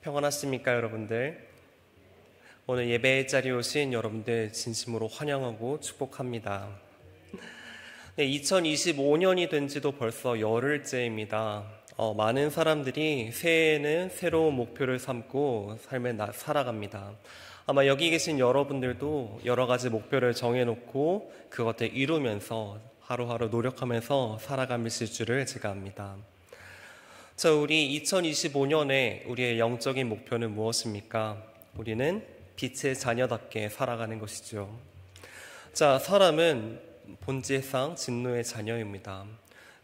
평안하십니까, 여러분들? 오늘 예배의 자리에 오신 여러분들 진심으로 환영하고 축복합니다. 네, 2025년이 된 지도 벌써 열흘째입니다. 많은 사람들이 새해에는 새로운 목표를 삼고 삶을 살아갑니다. 아마 여기 계신 여러분들도 여러 가지 목표를 정해놓고 그것들 이루면서 하루하루 노력하면서 살아가실 줄을 제가 압니다. 자, 우리 2025년에 우리의 영적인 목표는 무엇입니까? 우리는 빛의 자녀답게 살아가는 것이죠. 자, 사람은 본질상 진노의 자녀입니다.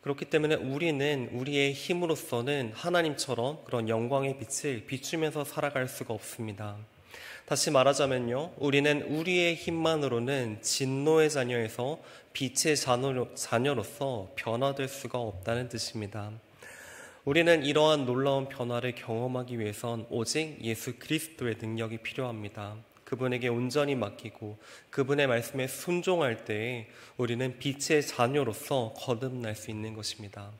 그렇기 때문에 우리는 우리의 힘으로서는 하나님처럼 그런 영광의 빛을 비추면서 살아갈 수가 없습니다. 다시 말하자면요, 우리는 우리의 힘만으로는 진노의 자녀에서 빛의 자녀로서 변화될 수가 없다는 뜻입니다. 우리는 이러한 놀라운 변화를 경험하기 위해선 오직 예수 그리스도의 능력이 필요합니다. 그분에게 온전히 맡기고 그분의 말씀에 순종할 때에 우리는 빛의 자녀로서 거듭날 수 있는 것입니다.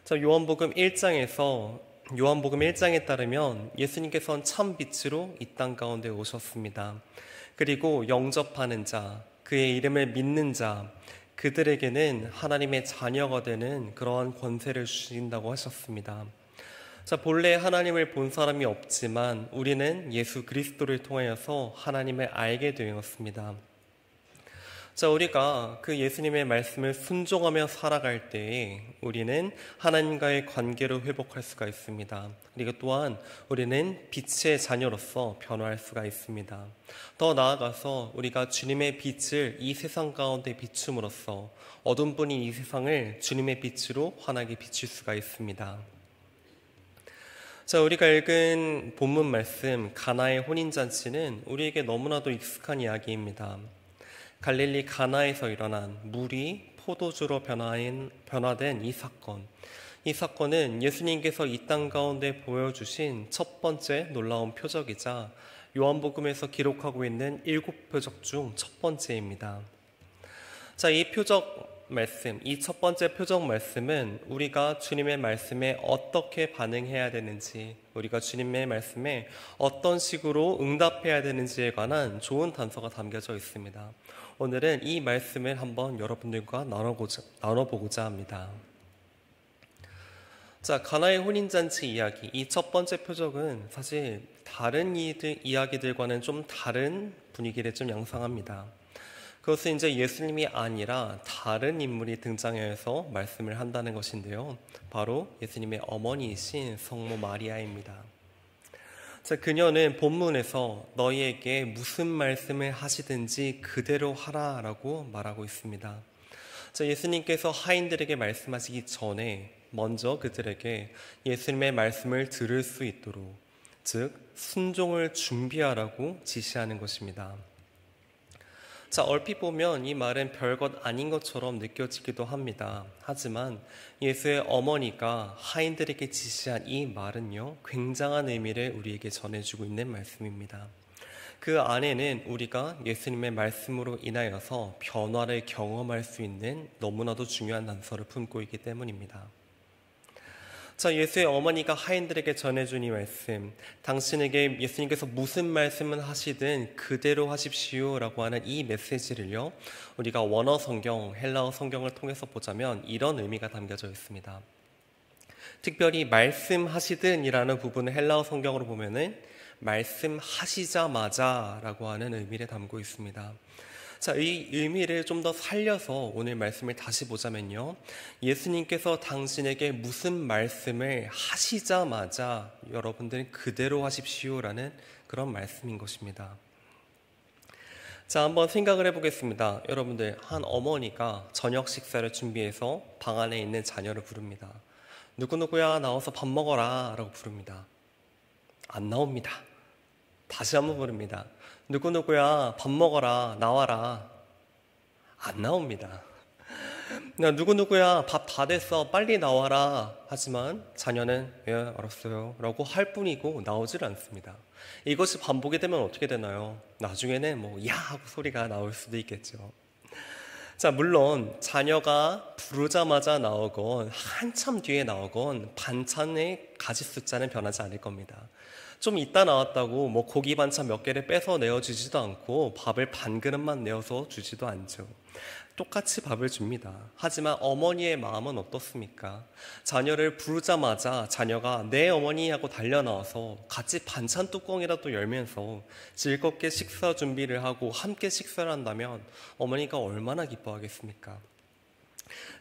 자, 요한복음 1장에 따르면 예수님께서는 참 빛으로 이 땅 가운데 오셨습니다. 그리고 영접하는 자, 그의 이름을 믿는 자, 그들에게는 하나님의 자녀가 되는 그러한 권세를 주신다고 하셨습니다. 자, 본래 하나님을 본 사람이 없지만 우리는 예수 그리스도를 통하여서 하나님을 알게 되었습니다. 자, 우리가 그 예수님의 말씀을 순종하며 살아갈 때에 우리는 하나님과의 관계를 회복할 수가 있습니다. 그리고 또한 우리는 빛의 자녀로서 변화할 수가 있습니다. 더 나아가서 우리가 주님의 빛을 이 세상 가운데 비춤으로써 어둠 뿐인 이 세상을 주님의 빛으로 환하게 비출 수가 있습니다. 자, 우리가 읽은 본문 말씀 가나의 혼인잔치는 우리에게 너무나도 익숙한 이야기입니다. 갈릴리 가나에서 일어난 물이 포도주로 변화된 이 사건. 이 사건은 예수님께서 이 땅 가운데 보여주신 첫 번째 놀라운 표적이자 요한복음에서 기록하고 있는 7표적 중 첫 번째입니다. 자, 이 첫 번째 표적 말씀은 우리가 주님의 말씀에 어떻게 반응해야 되는지, 우리가 주님의 말씀에 어떤 식으로 응답해야 되는지에 관한 좋은 단서가 담겨져 있습니다. 오늘은 이 말씀을 한번 여러분들과 나눠보고자 합니다. 자, 가나의 혼인잔치 이야기, 이 첫 번째 표적은 사실 다른 이야기들과는 좀 다른 분위기를 좀 양상합니다. 그것은 이제 예수님이 아니라 다른 인물이 등장해서 말씀을 한다는 것인데요. 바로 예수님의 어머니이신 성모 마리아입니다. 자, 그녀는 본문에서 너희에게 무슨 말씀을 하시든지 그대로 하라라고 말하고 있습니다. 자, 예수님께서 하인들에게 말씀하시기 전에 먼저 그들에게 예수님의 말씀을 들을 수 있도록, 즉 순종을 준비하라고 지시하는 것입니다. 자, 얼핏 보면 이 말은 별것 아닌 것처럼 느껴지기도 합니다. 하지만 예수의 어머니가 하인들에게 지시한 이 말은요, 굉장한 의미를 우리에게 전해주고 있는 말씀입니다. 그 안에는 우리가 예수님의 말씀으로 인하여서 변화를 경험할 수 있는 너무나도 중요한 단서를 품고 있기 때문입니다. 자, 예수의 어머니가 하인들에게 전해준 이 말씀, 당신에게 예수님께서 무슨 말씀을 하시든 그대로 하십시오 라고 하는 이 메시지를요, 우리가 원어 성경, 헬라어 성경을 통해서 보자면 이런 의미가 담겨져 있습니다. 특별히 말씀하시든 이라는 부분을 헬라어 성경으로 보면은 말씀하시자마자 라고 하는 의미를 담고 있습니다. 자, 이 의미를 좀 더 살려서 오늘 말씀을 다시 보자면요, 예수님께서 당신에게 무슨 말씀을 하시자마자 여러분들은 그대로 하십시오라는 그런 말씀인 것입니다. 자, 한번 생각을 해보겠습니다. 여러분들, 한 어머니가 저녁 식사를 준비해서 방 안에 있는 자녀를 부릅니다. 누구누구야 나와서 밥 먹어라 라고 부릅니다. 안 나옵니다. 다시 한번 부릅니다. 누구누구야 밥 먹어라 나와라. 안 나옵니다. 누구누구야 밥 다 됐어 빨리 나와라. 하지만 자녀는 예 알았어요 라고 할 뿐이고 나오질 않습니다. 이것이 반복이 되면 어떻게 되나요? 나중에는 뭐 야 하고 소리가 나올 수도 있겠죠. 자, 물론 자녀가 부르자마자 나오건 한참 뒤에 나오건 반찬의 가짓 숫자는 변하지 않을 겁니다. 좀 이따 나왔다고 뭐 고기 반찬 몇 개를 빼서 내어주지도 않고 밥을 반 그릇만 내어서 주지도 않죠. 똑같이 밥을 줍니다. 하지만 어머니의 마음은 어떻습니까? 자녀를 부르자마자 자녀가 네 어머니 하고 달려나와서 같이 반찬 뚜껑이라도 열면서 즐겁게 식사 준비를 하고 함께 식사를 한다면 어머니가 얼마나 기뻐하겠습니까?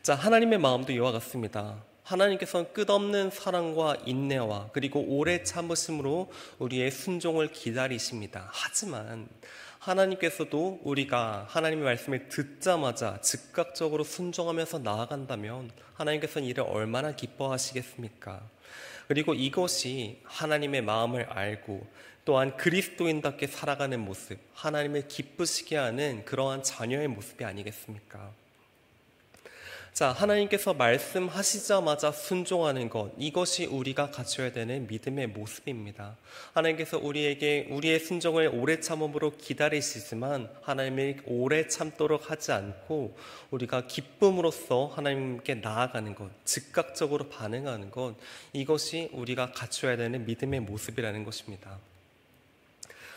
자, 하나님의 마음도 이와 같습니다. 하나님께서는 끝없는 사랑과 인내와 그리고 오래 참으심으로 우리의 순종을 기다리십니다. 하지만 하나님께서도 우리가 하나님의 말씀을 듣자마자 즉각적으로 순종하면서 나아간다면 하나님께서는 이를 얼마나 기뻐하시겠습니까? 그리고 이것이 하나님의 마음을 알고 또한 그리스도인답게 살아가는 모습, 하나님을 기쁘시게 하는 그러한 자녀의 모습이 아니겠습니까? 자, 하나님께서 말씀하시자마자 순종하는 것, 이것이 우리가 갖춰야 되는 믿음의 모습입니다. 하나님께서 우리의 순종을 오래 참음으로 기다리시지만 하나님을 오래 참도록 하지 않고 우리가 기쁨으로써 하나님께 나아가는 것, 즉각적으로 반응하는 것, 이것이 우리가 갖춰야 되는 믿음의 모습이라는 것입니다.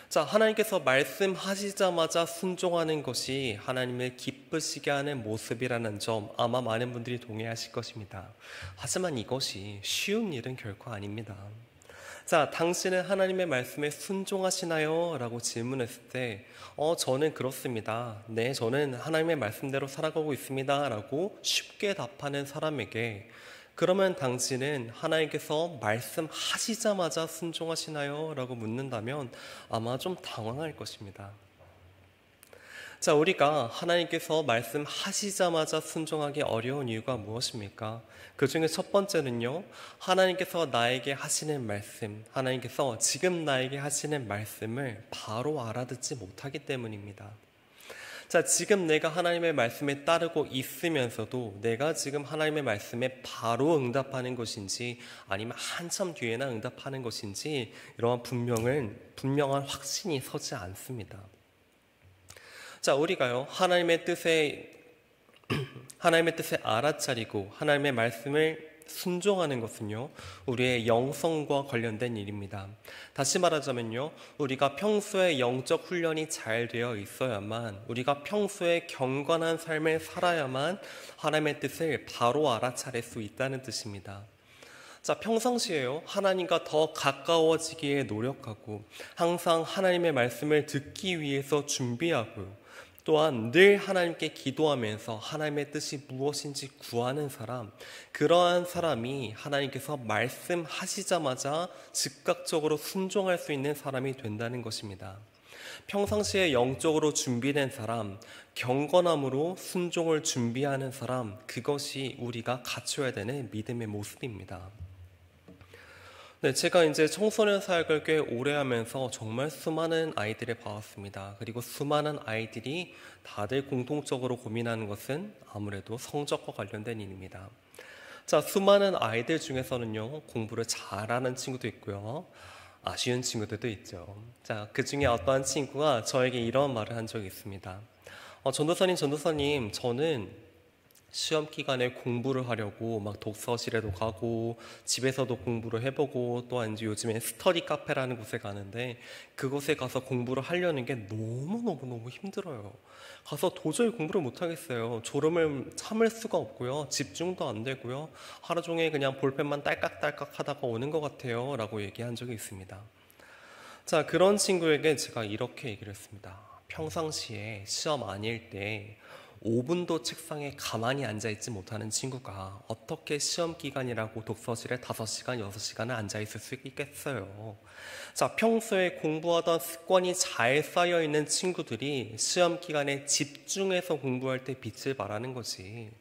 자, 하나님께서 말씀하시자마자 순종하는 것이 하나님을 기쁘시게 하는 모습이라는 점 아마 많은 분들이 동의하실 것입니다. 하지만 이것이 쉬운 일은 결코 아닙니다. 자, 당신은 하나님의 말씀에 순종하시나요? 라고 질문했을 때 저는 그렇습니다. 네, 저는 하나님의 말씀대로 살아가고 있습니다. 라고 쉽게 답하는 사람에게 그러면 당신은 하나님께서 말씀하시자마자 순종하시나요? 라고 묻는다면 아마 좀 당황할 것입니다. 자, 우리가 하나님께서 말씀하시자마자 순종하기 어려운 이유가 무엇입니까? 그 중에 첫 번째는요, 하나님께서 나에게 하시는 말씀, 하나님께서 지금 나에게 하시는 말씀을 바로 알아듣지 못하기 때문입니다. 자, 지금 내가 하나님의 말씀에 따르고 있으면서도 내가 지금 하나님의 말씀에 바로 응답하는 것인지 아니면 한참 뒤에나 응답하는 것인지 이러한 분명한 확신이 서지 않습니다. 자, 우리가요, 하나님의 뜻에 알아차리고 하나님의 말씀을 순종하는 것은요, 우리의 영성과 관련된 일입니다. 다시 말하자면요, 우리가 평소에 영적 훈련이 잘 되어 있어야만, 우리가 평소에 경건한 삶을 살아야만 하나님의 뜻을 바로 알아차릴 수 있다는 뜻입니다. 자, 평상시에요, 하나님과 더 가까워지기에 노력하고 항상 하나님의 말씀을 듣기 위해서 준비하고 또한 늘 하나님께 기도하면서 하나님의 뜻이 무엇인지 구하는 사람, 그러한 사람이 하나님께서 말씀하시자마자 즉각적으로 순종할 수 있는 사람이 된다는 것입니다. 평상시에 영적으로 준비된 사람, 경건함으로 순종을 준비하는 사람, 그것이 우리가 갖춰야 되는 믿음의 모습입니다. 네, 제가 이제 청소년 사역을 꽤 오래 하면서 정말 수많은 아이들을 봐왔습니다. 그리고 수많은 아이들이 다들 공통적으로 고민하는 것은 아무래도 성적과 관련된 일입니다. 자, 수많은 아이들 중에서는요, 공부를 잘하는 친구도 있고요, 아쉬운 친구들도 있죠. 자, 그 중에 어떠한 친구가 저에게 이런 말을 한 적이 있습니다. 전도사님, 저는 시험 기간에 공부를 하려고 막 독서실에도 가고 집에서도 공부를 해보고 또한 이제 요즘에 스터디 카페라는 곳에 가는데 그곳에 가서 공부를 하려는 게 너무 힘들어요. 가서 도저히 공부를 못 하겠어요. 졸음을 참을 수가 없고요. 집중도 안 되고요. 하루 종일 그냥 볼펜만 딸깍딸깍 하다가 오는 것 같아요. 라고 얘기한 적이 있습니다. 자, 그런 친구에게 제가 이렇게 얘기를 했습니다. 평상시에 시험 아닐 때 5분도 책상에 가만히 앉아있지 못하는 친구가 어떻게 시험 기간이라고 독서실에 5시간, 6시간을 앉아있을 수 있겠어요. 자, 평소에 공부하던 습관이 잘 쌓여있는 친구들이 시험 기간에 집중해서 공부할 때 빛을 발하는 거지.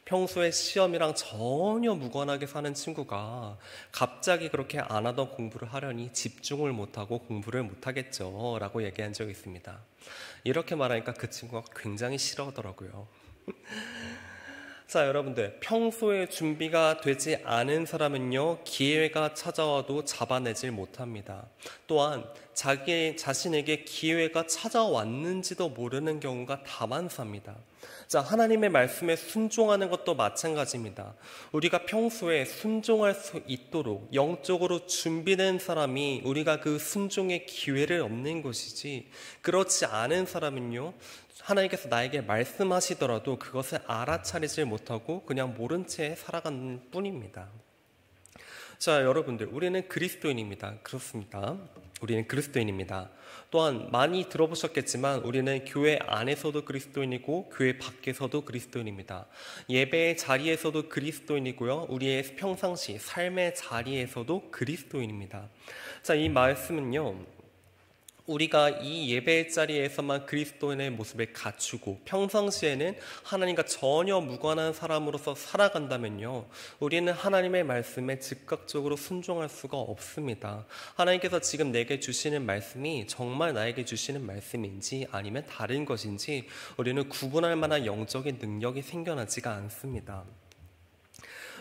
평소에 시험이랑 전혀 무관하게 사는 친구가 갑자기 그렇게 안 하던 공부를 하려니 집중을 못하고 공부를 못하겠죠 라고 얘기한 적이 있습니다. 이렇게 말하니까 그 친구가 굉장히 싫어하더라고요. 자, 여러분들, 평소에 준비가 되지 않은 사람은요, 기회가 찾아와도 잡아내질 못합니다. 또한 자기 자신에게 기회가 찾아왔는지도 모르는 경우가 다반사입니다. 자, 하나님의 말씀에 순종하는 것도 마찬가지입니다. 우리가 평소에 순종할 수 있도록 영적으로 준비된 사람이 우리가 그 순종의 기회를 얻는 것이지, 그렇지 않은 사람은요, 하나님께서 나에게 말씀하시더라도 그것을 알아차리질 못하고 그냥 모른 채 살아가는 뿐입니다. 자, 여러분들, 우리는 그리스도인입니다. 그렇습니다. 우리는 그리스도인입니다. 또한 많이 들어보셨겠지만 우리는 교회 안에서도 그리스도인이고 교회 밖에서도 그리스도인입니다. 예배의 자리에서도 그리스도인이고요. 우리의 평상시 삶의 자리에서도 그리스도인입니다. 자, 이 말씀은요, 우리가 이 예배의 자리에서만 그리스도인의 모습을 갖추고 평상시에는 하나님과 전혀 무관한 사람으로서 살아간다면요, 우리는 하나님의 말씀에 즉각적으로 순종할 수가 없습니다. 하나님께서 지금 내게 주시는 말씀이 정말 나에게 주시는 말씀인지 아니면 다른 것인지 우리는 구분할 만한 영적인 능력이 생겨나지가 않습니다.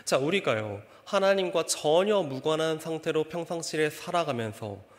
자, 우리가요, 하나님과 전혀 무관한 상태로 평상시를 살아가면서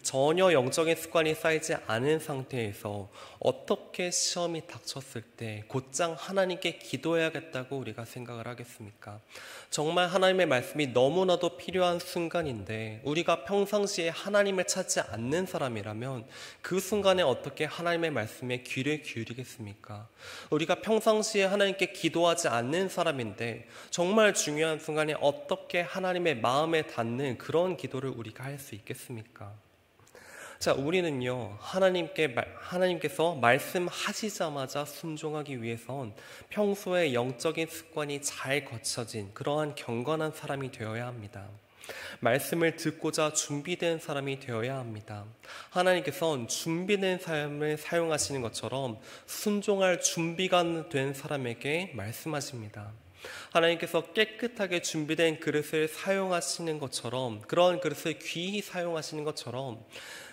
전혀 영적인 습관이 쌓이지 않은 상태에서 어떻게 시험이 닥쳤을 때 곧장 하나님께 기도해야겠다고 우리가 생각을 하겠습니까? 정말 하나님의 말씀이 너무나도 필요한 순간인데 우리가 평상시에 하나님을 찾지 않는 사람이라면 그 순간에 어떻게 하나님의 말씀에 귀를 기울이겠습니까? 우리가 평상시에 하나님께 기도하지 않는 사람인데 정말 중요한 순간에 어떻게 하나님의 마음에 닿는 그런 기도를 우리가 할 수 있겠습니까? 자, 우리는요, 하나님께서 말씀하시자마자 순종하기 위해선 평소에 영적인 습관이 잘 거쳐진 그러한 경건한 사람이 되어야 합니다. 말씀을 듣고자 준비된 사람이 되어야 합니다. 하나님께서는 준비된 삶을 사용하시는 것처럼 순종할 준비가 된 사람에게 말씀하십니다. 하나님께서 깨끗하게 준비된 그릇을 사용하시는 것처럼, 그런 그릇을 귀히 사용하시는 것처럼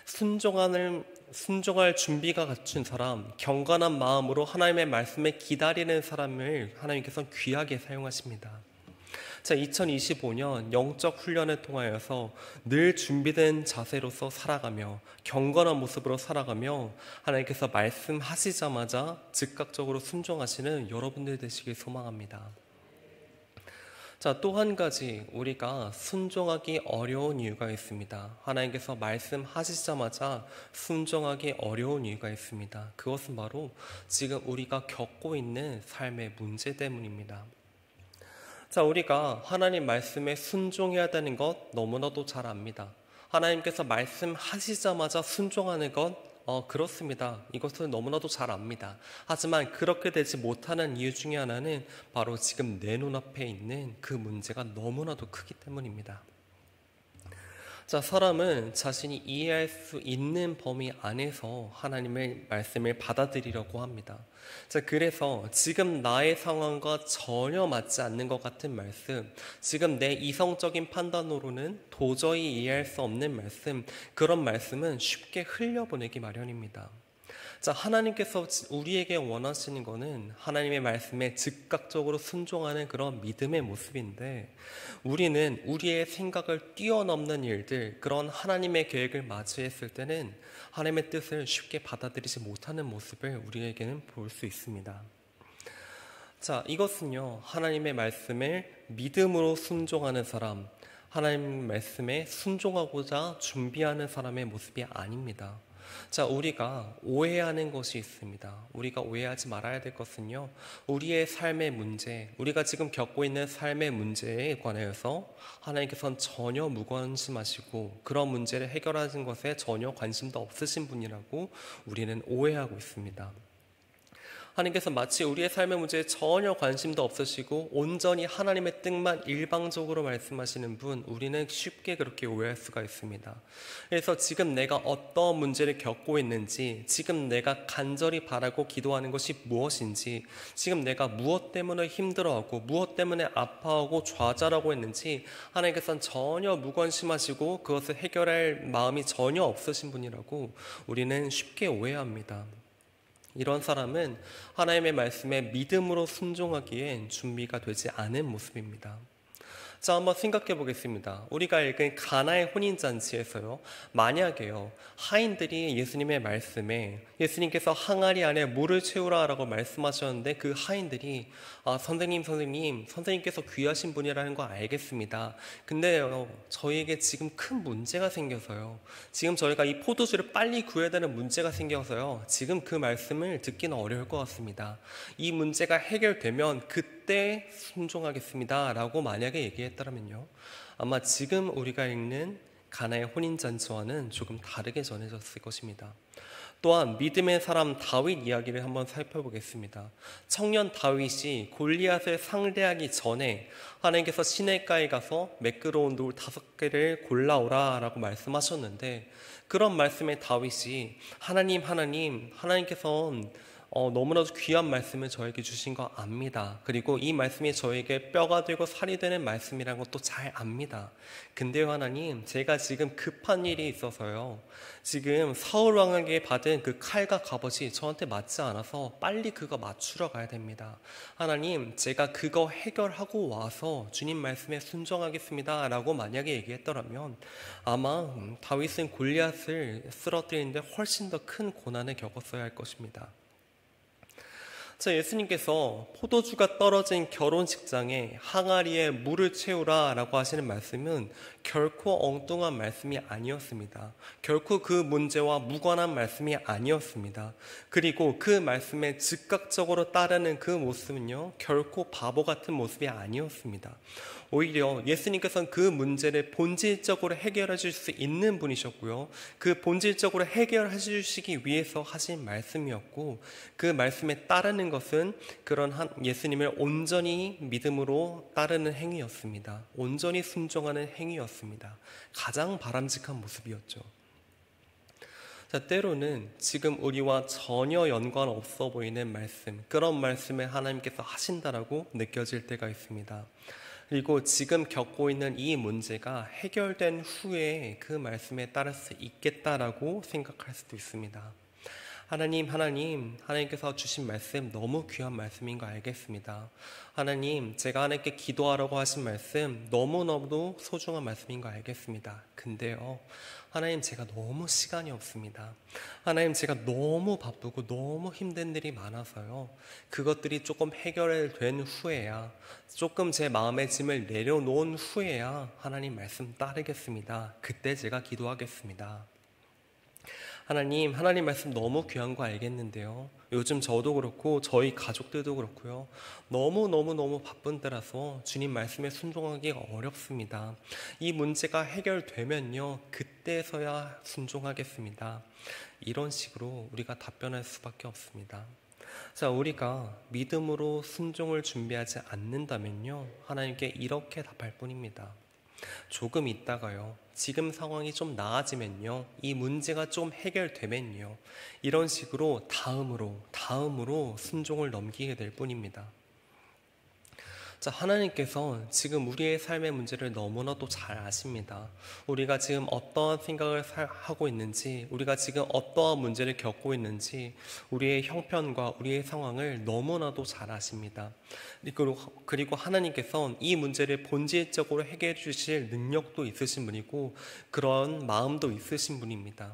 순종할 준비가 갖춘 사람, 경건한 마음으로 하나님의 말씀에 기다리는 사람을 하나님께서 귀하게 사용하십니다. 자, 2025년 영적 훈련을 통하여서 늘 준비된 자세로서 살아가며 경건한 모습으로 살아가며 하나님께서 말씀하시자마자 즉각적으로 순종하시는 여러분들 되시길 소망합니다. 자, 또 한 가지 우리가 순종하기 어려운 이유가 있습니다. 하나님께서 말씀하시자마자 순종하기 어려운 이유가 있습니다. 그것은 바로 지금 우리가 겪고 있는 삶의 문제 때문입니다. 자, 우리가 하나님 말씀에 순종해야 되는 것 너무나도 잘 압니다. 하나님께서 말씀하시자마자 순종하는 것 그렇습니다. 이것은 너무나도 잘 압니다. 하지만 그렇게 되지 못하는 이유 중에 하나는 바로 지금 내 눈앞에 있는 그 문제가 너무나도 크기 때문입니다. 자, 사람은 자신이 이해할 수 있는 범위 안에서 하나님의 말씀을 받아들이려고 합니다. 자, 그래서 지금 나의 상황과 전혀 맞지 않는 것 같은 말씀, 지금 내 이성적인 판단으로는 도저히 이해할 수 없는 말씀, 그런 말씀은 쉽게 흘려보내기 마련입니다. 자, 하나님께서 우리에게 원하시는 것은 하나님의 말씀에 즉각적으로 순종하는 그런 믿음의 모습인데, 우리는 우리의 생각을 뛰어넘는 일들, 그런 하나님의 계획을 맞이했을 때는 하나님의 뜻을 쉽게 받아들이지 못하는 모습을 우리에게는 볼 수 있습니다. 자, 이것은요, 하나님의 말씀을 믿음으로 순종하는 사람, 하나님 말씀에 순종하고자 준비하는 사람의 모습이 아닙니다. 자, 우리가 오해하는 것이 있습니다. 우리가 오해하지 말아야 될 것은요, 우리의 삶의 문제, 우리가 지금 겪고 있는 삶의 문제에 관해서 하나님께서는 전혀 무관심하시고 그런 문제를 해결하는 것에 전혀 관심도 없으신 분이라고 우리는 오해하고 있습니다. 하나님께서 마치 우리의 삶의 문제에 전혀 관심도 없으시고 온전히 하나님의 뜻만 일방적으로 말씀하시는 분, 우리는 쉽게 그렇게 오해할 수가 있습니다. 그래서 지금 내가 어떤 문제를 겪고 있는지, 지금 내가 간절히 바라고 기도하는 것이 무엇인지, 지금 내가 무엇 때문에 힘들어하고 무엇 때문에 아파하고 좌절하고 있는지 하나님께서는 전혀 무관심하시고 그것을 해결할 마음이 전혀 없으신 분이라고 우리는 쉽게 오해합니다. 이런 사람은 하나님의 말씀에 믿음으로 순종하기엔 준비가 되지 않은 모습입니다. 자, 한번 생각해 보겠습니다. 우리가 읽은 가나의 혼인잔치에서요, 만약에요, 하인들이 예수님의 말씀에 예수님께서 항아리 안에 물을 채우라라고 말씀하셨는데 그 하인들이 선생님께서 귀하신 분이라는 거 알겠습니다. 근데요, 저희에게 지금 큰 문제가 생겨서요. 지금 저희가 이 포도주를 빨리 구해야 되는 문제가 생겨서요. 지금 그 말씀을 듣기는 어려울 것 같습니다. 이 문제가 해결되면 그때 순종하겠습니다 라고 만약에 얘기했다면요, 아마 지금 우리가 읽는 가나의 혼인잔치와는 조금 다르게 전해졌을 것입니다. 또한 믿음의 사람 다윗 이야기를 한번 살펴보겠습니다. 청년 다윗이 골리앗을 상대하기 전에 하나님께서 시내가에 가서 매끄러운 돌 5개를 골라오라 라고 말씀하셨는데, 그런 말씀에 다윗이 하나님께서 너무나도 귀한 말씀을 저에게 주신 거 압니다. 그리고 이 말씀이 저에게 뼈가 되고 살이 되는 말씀이라는 것도 잘 압니다. 근데요, 하나님, 제가 지금 급한 일이 있어서요, 지금 사울 왕에게 받은 그 칼과 갑옷이 저한테 맞지 않아서 빨리 그거 맞추러 가야 됩니다. 하나님, 제가 그거 해결하고 와서 주님 말씀에 순종하겠습니다 라고 만약에 얘기했더라면 아마 다윗은 골리앗을 쓰러뜨리는데 훨씬 더 큰 고난을 겪었어야 할 것입니다. 자, 예수님께서 포도주가 떨어진 결혼식장에 항아리에 물을 채우라 라고 하시는 말씀은 결코 엉뚱한 말씀이 아니었습니다. 결코 그 문제와 무관한 말씀이 아니었습니다. 그리고 그 말씀에 즉각적으로 따르는 그 모습은요, 결코 바보 같은 모습이 아니었습니다. 오히려 예수님께서는 그 문제를 본질적으로 해결해 줄 수 있는 분이셨고요, 그 본질적으로 해결해 주시기 위해서 하신 말씀이었고, 그 말씀에 따르는 것은 그런 예수님을 온전히 믿음으로 따르는 행위였습니다. 온전히 순종하는 행위였습니다. 가장 바람직한 모습이었죠. 자, 때로는 지금 우리와 전혀 연관 없어 보이는 말씀, 그런 말씀을 하나님께서 하신다라고 느껴질 때가 있습니다. 그리고 지금 겪고 있는 이 문제가 해결된 후에 그 말씀에 따를 수 있겠다라고 생각할 수도 있습니다. 하나님께서 주신 말씀 너무 귀한 말씀인 거 알겠습니다. 하나님, 제가 하나님께 기도하라고 하신 말씀 너무너무 소중한 말씀인 거 알겠습니다. 근데요, 하나님, 제가 너무 시간이 없습니다. 하나님, 제가 너무 바쁘고 너무 힘든 일이 많아서요, 그것들이 조금 해결된 후에야, 조금 제 마음의 짐을 내려놓은 후에야 하나님 말씀 따르겠습니다. 그때 제가 기도하겠습니다. 하나님 말씀 너무 귀한 거 알겠는데요, 요즘 저도 그렇고 저희 가족들도 그렇고요, 너무 바쁜 때라서 주님 말씀에 순종하기가 어렵습니다. 이 문제가 해결되면요, 그때서야 순종하겠습니다. 이런 식으로 우리가 답변할 수밖에 없습니다. 자, 우리가 믿음으로 순종을 준비하지 않는다면요, 하나님께 이렇게 답할 뿐입니다. 조금 있다가요, 지금 상황이 좀 나아지면요, 이 문제가 좀 해결되면요, 이런 식으로 다음으로 순종을 넘기게 될 뿐입니다. 자, 하나님께서 지금 우리의 삶의 문제를 너무나도 잘 아십니다. 우리가 지금 어떠한 생각을 하고 있는지, 우리가 지금 어떠한 문제를 겪고 있는지, 우리의 형편과 우리의 상황을 너무나도 잘 아십니다. 그리고 하나님께서 이 문제를 본질적으로 해결해 주실 능력도 있으신 분이고 그런 마음도 있으신 분입니다.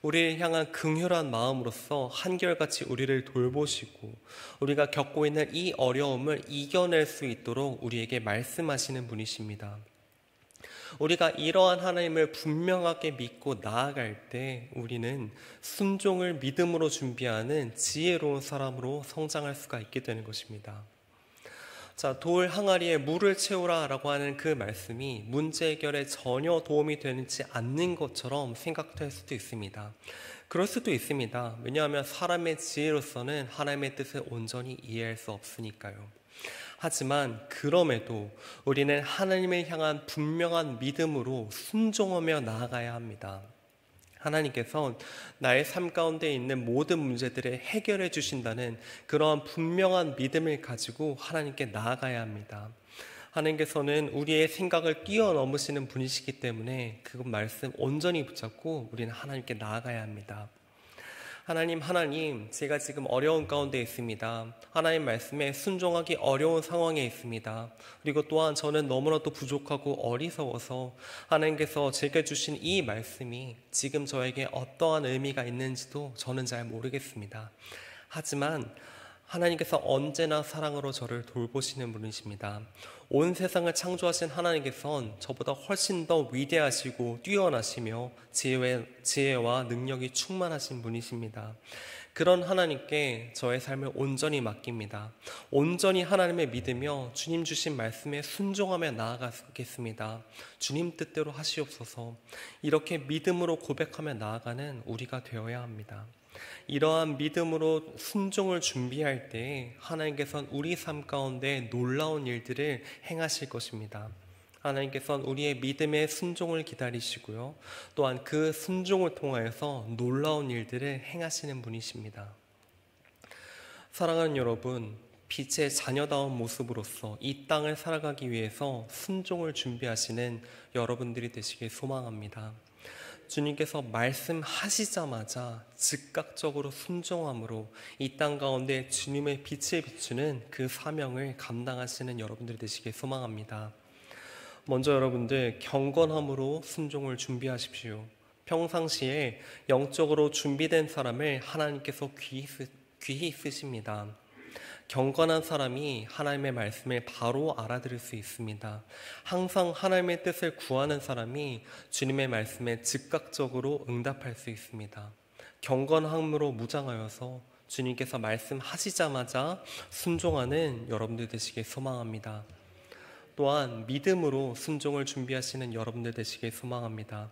우리를 향한 긍휼한 마음으로서 한결같이 우리를 돌보시고 우리가 겪고 있는 이 어려움을 이겨낼 수 있도록 우리에게 말씀하시는 분이십니다. 우리가 이러한 하나님을 분명하게 믿고 나아갈 때 우리는 순종을 믿음으로 준비하는 지혜로운 사람으로 성장할 수가 있게 되는 것입니다. 자, 돌 항아리에 물을 채우라 라고 하는 그 말씀이 문제 해결에 전혀 도움이 되지 않는 것처럼 생각될 수도 있습니다. 그럴 수도 있습니다. 왜냐하면 사람의 지혜로서는 하나님의 뜻을 온전히 이해할 수 없으니까요. 하지만 그럼에도 우리는 하나님을 향한 분명한 믿음으로 순종하며 나아가야 합니다. 하나님께서 나의 삶 가운데 있는 모든 문제들을 해결해 주신다는 그러한 분명한 믿음을 가지고 하나님께 나아가야 합니다. 하나님께서는 우리의 생각을 뛰어넘으시는 분이시기 때문에 그 말씀 온전히 붙잡고 우리는 하나님께 나아가야 합니다. 하나님, 제가 지금 어려운 가운데 있습니다. 하나님 말씀에 순종하기 어려운 상황에 있습니다. 그리고 또한 저는 너무나도 부족하고 어리석어서 하나님께서 제게 주신 이 말씀이 지금 저에게 어떠한 의미가 있는지도 저는 잘 모르겠습니다. 하지만 하나님께서 언제나 사랑으로 저를 돌보시는 분이십니다. 온 세상을 창조하신 하나님께서는 저보다 훨씬 더 위대하시고 뛰어나시며 지혜와 능력이 충만하신 분이십니다. 그런 하나님께 저의 삶을 온전히 맡깁니다. 온전히 하나님을 믿으며 주님 주신 말씀에 순종하며 나아가겠습니다. 주님 뜻대로 하시옵소서. 이렇게 믿음으로 고백하며 나아가는 우리가 되어야 합니다. 이러한 믿음으로 순종을 준비할 때 하나님께서는 우리 삶 가운데 놀라운 일들을 행하실 것입니다. 하나님께서는 우리의 믿음의 순종을 기다리시고요. 또한 그 순종을 통하여서 놀라운 일들을 행하시는 분이십니다. 사랑하는 여러분, 빛의 자녀다운 모습으로서 이 땅을 살아가기 위해서 순종을 준비하시는 여러분들이 되시길 소망합니다. 주님께서 말씀하시자마자 즉각적으로 순종함으로 이 땅 가운데 주님의 빛을 비추는 그 사명을 감당하시는 여러분들이 되시길 소망합니다. 먼저 여러분들 경건함으로 순종을 준비하십시오. 평상시에 영적으로 준비된 사람을 하나님께서 귀히 쓰십니다. 경건한 사람이 하나님의 말씀을 바로 알아들을 수 있습니다. 항상 하나님의 뜻을 구하는 사람이 주님의 말씀에 즉각적으로 응답할 수 있습니다. 경건함으로 무장하여서 주님께서 말씀하시자마자 순종하는 여러분들 되시길 소망합니다. 또한 믿음으로 순종을 준비하시는 여러분들 되시길 소망합니다.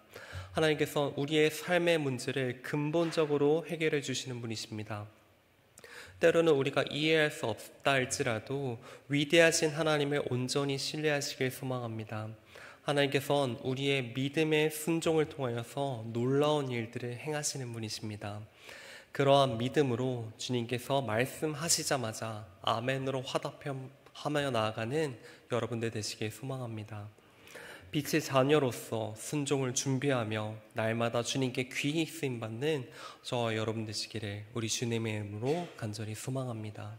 하나님께서 우리의 삶의 문제를 근본적으로 해결해 주시는 분이십니다. 때로는 우리가 이해할 수 없다 할지라도 위대하신 하나님을 온전히 신뢰하시길 소망합니다. 하나님께서는 우리의 믿음의 순종을 통하여서 놀라운 일들을 행하시는 분이십니다. 그러한 믿음으로 주님께서 말씀하시자마자 아멘으로 화답하며 나아가는 여러분들 되시길 소망합니다. 빛의 자녀로서 순종을 준비하며 날마다 주님께 귀히 쓰임받는 저와 여러분 되시기를 우리 주님의 이름으로 간절히 소망합니다.